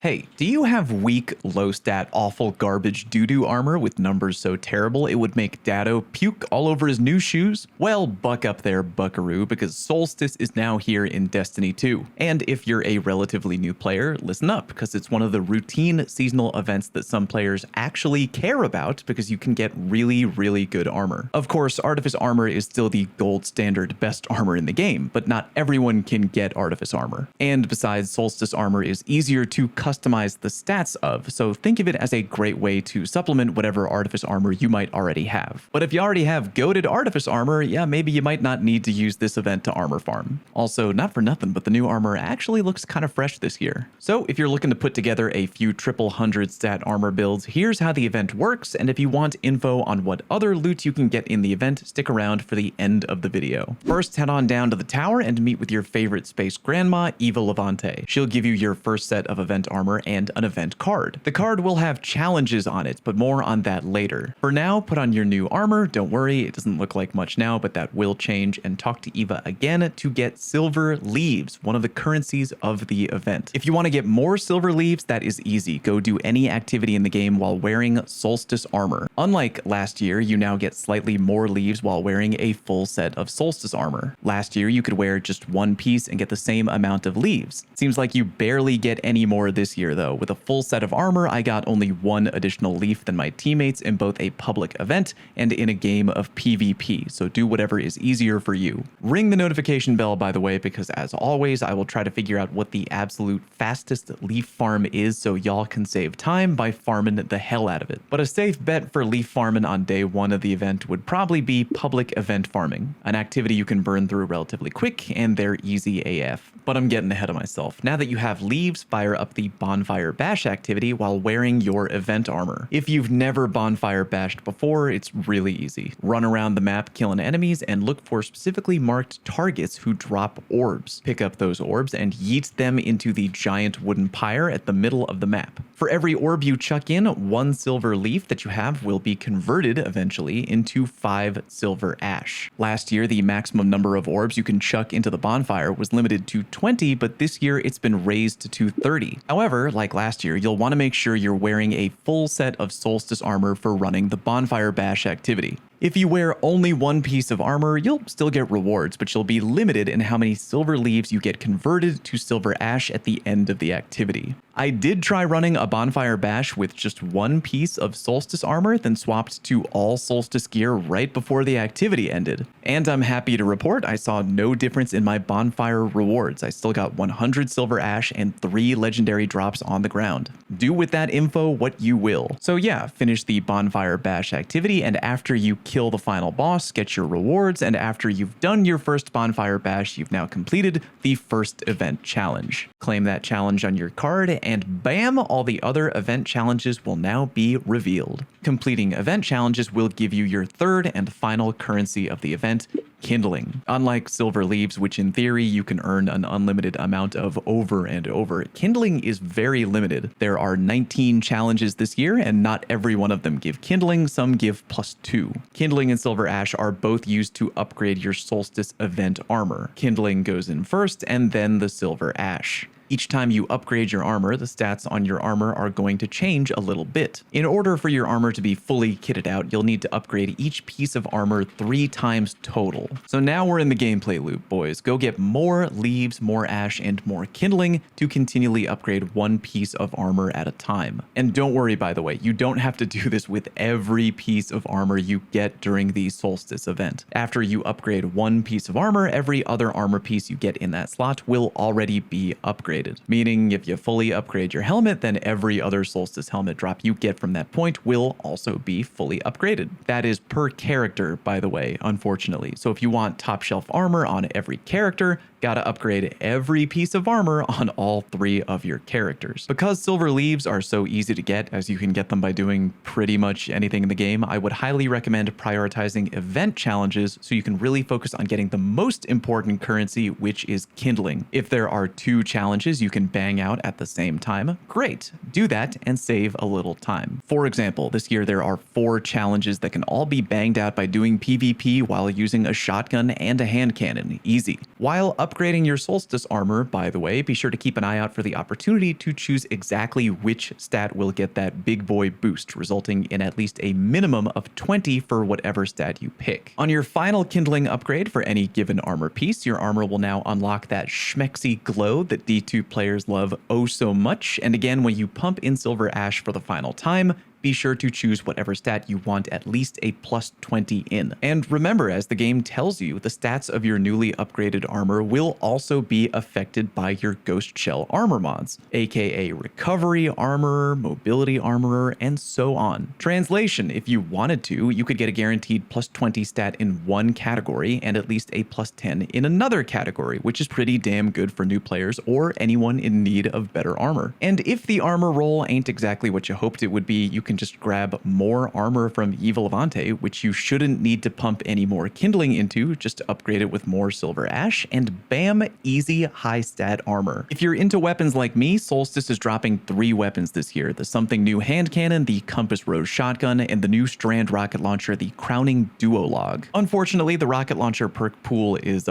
Hey, do you have weak, low stat, awful garbage doo-doo armor with numbers so terrible it would make Dado puke all over his new shoes? Well, buck up there, buckaroo, because Solstice is now here in Destiny 2. And if you're a relatively new player, listen up, because it's one of the routine seasonal events that some players actually care about because you can get really, really good armor. Of course, Artifice armor is still the gold standard best armor in the game, but not everyone can get Artifice armor. And besides, Solstice armor is easier to customize the stats of, so think of it as a great way to supplement whatever Artifice armor you might already have. But if you already have goated Artifice armor, yeah, maybe you might not need to use this event to armor farm. Also, not for nothing, but the new armor actually looks kind of fresh this year. So if you're looking to put together a few triple 100 stat armor builds, here's how the event works, and if you want info on what other loot you can get in the event, stick around for the end of the video. First, head on down to the tower and meet with your favorite space grandma, Eva Levante. She'll give you your first set of event armor and an event card. The card will have challenges on it, but more on that later. For now, put on your new armor. Don't worry, it doesn't look like much now, but that will change, and talk to Eva again to get silver leaves, one of the currencies of the event. If you want to get more silver leaves, that is easy. Go do any activity in the game while wearing Solstice armor. Unlike last year, you now get slightly more leaves while wearing a full set of Solstice armor. Last year, you could wear just one piece and get the same amount of leaves. Seems like you barely get any more this year though. With a full set of armor, I got only one additional leaf than my teammates in both a public event and in a game of PvP, so do whatever is easier for you. Ring the notification bell, by the way, because as always, I will try to figure out what the absolute fastest leaf farm is so y'all can save time by farming the hell out of it. But a safe bet for leaf farming on day one of the event would probably be public event farming, an activity you can burn through relatively quick and they're easy AF. But I'm getting ahead of myself. Now that you have leaves, fire up the bonfire bash activity while wearing your event armor. If you've never bonfire bashed before, it's really easy. Run around the map killing enemies and look for specifically marked targets who drop orbs. Pick up those orbs and yeet them into the giant wooden pyre at the middle of the map. For every orb you chuck in, 1 silver leaf that you have will be converted eventually into 5 silver ash. Last year, the maximum number of orbs you can chuck into the bonfire was limited to 20, but this year it's been raised to 30. However, like last year, you'll want to make sure you're wearing a full set of Solstice armor for running the bonfire bash activity. If you wear only one piece of armor, you'll still get rewards, but you'll be limited in how many silver leaves you get converted to silver ash at the end of the activity. I did try running a bonfire bash with just one piece of Solstice armor, then swapped to all Solstice gear right before the activity ended. And I'm happy to report I saw no difference in my bonfire rewards. I still got 100 silver ash and 3 legendary drops on the ground. Do with that info what you will. So yeah, finish the bonfire bash activity, and after you kill the final boss, get your rewards, and after you've done your first bonfire bash, you've now completed the first event challenge. Claim that challenge on your card, and bam, all the other event challenges will now be revealed. Completing event challenges will give you your third and final currency of the event, kindling. Unlike silver leaves, which in theory you can earn an unlimited amount of over and over, kindling is very limited. There are 19 challenges this year, and not every one of them give kindling, some give +2. Kindling and silver ash are both used to upgrade your Solstice event armor. Kindling goes in first, and then the silver ash. Each time you upgrade your armor, the stats on your armor are going to change a little bit. In order for your armor to be fully kitted out, you'll need to upgrade each piece of armor 3 times total. So now we're in the gameplay loop, boys. Go get more leaves, more ash, and more kindling to continually upgrade one piece of armor at a time. And don't worry, by the way, you don't have to do this with every piece of armor you get during the Solstice event. After you upgrade one piece of armor, every other armor piece you get in that slot will already be upgraded. Meaning if you fully upgrade your helmet, then every other Solstice helmet drop you get from that point will also be fully upgraded. That is per character, by the way, unfortunately. So if you want top shelf armor on every character, gotta upgrade every piece of armor on all 3 of your characters. Because silver leaves are so easy to get, as you can get them by doing pretty much anything in the game, I would highly recommend prioritizing event challenges so you can really focus on getting the most important currency, which is kindling. If there are 2 challenges challenges you can bang out at the same time, great. Do that and save a little time. For example, this year there are 4 challenges that can all be banged out by doing PvP while using a shotgun and a hand cannon. Easy. While upgrading your Solstice armor, by the way, be sure to keep an eye out for the opportunity to choose exactly which stat will get that big boy boost, resulting in at least a minimum of 20 for whatever stat you pick. On your final kindling upgrade for any given armor piece, your armor will now unlock that schmexy glow that D2 players love oh so much, and again, when you pump in Silver Ash for the final time, be sure to choose whatever stat you want at least a plus 20 in. And remember, as the game tells you, the stats of your newly upgraded armor will also be affected by your Ghost Shell armor mods, aka Recovery Armor, Mobility Armorer, and so on. Translation, if you wanted to, you could get a guaranteed plus 20 stat in one category and at least a plus 10 in another category, which is pretty damn good for new players or anyone in need of better armor. And if the armor roll ain't exactly what you hoped it would be, you can just grab more armor from Evil Levante, which you shouldn't need to pump any more kindling into, just to upgrade it with more Silver Ash, and bam, easy high stat armor. If you're into weapons like me, Solstice is dropping 3 weapons this year: the something new hand cannon, the Compass Rose shotgun, and the new Strand rocket launcher, the Crowning Duolog. Unfortunately, the rocket launcher perk pool is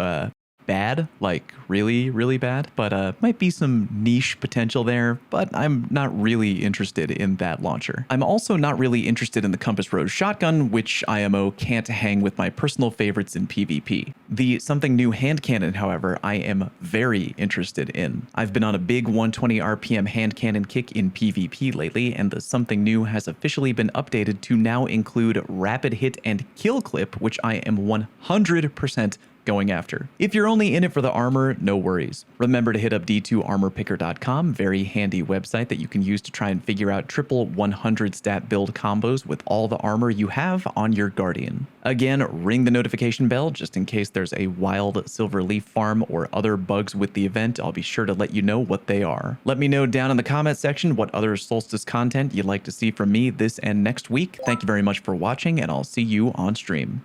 bad, like really bad, but might be some niche potential there, but I'm not really interested in that launcher. I'm also not really interested in the Compass Rose shotgun, which IMO can't hang with my personal favorites in PvP. The something new hand cannon, however, I am very interested in. I've been on a big 120 RPM hand cannon kick in PvP lately, and the something new has officially been updated to now include rapid hit and kill clip, which I am 100% going after. If you're only in it for the armor, no worries. Remember to hit up d2armorpicker.com, very handy website that you can use to try and figure out triple 100 stat build combos with all the armor you have on your Guardian. Again, ring the notification bell just in case there's a wild silver leaf farm or other bugs with the event. I'll be sure to let you know what they are. Let me know down in the comment section what other Solstice content you'd like to see from me this and next week. Thank you very much for watching, and I'll see you on stream.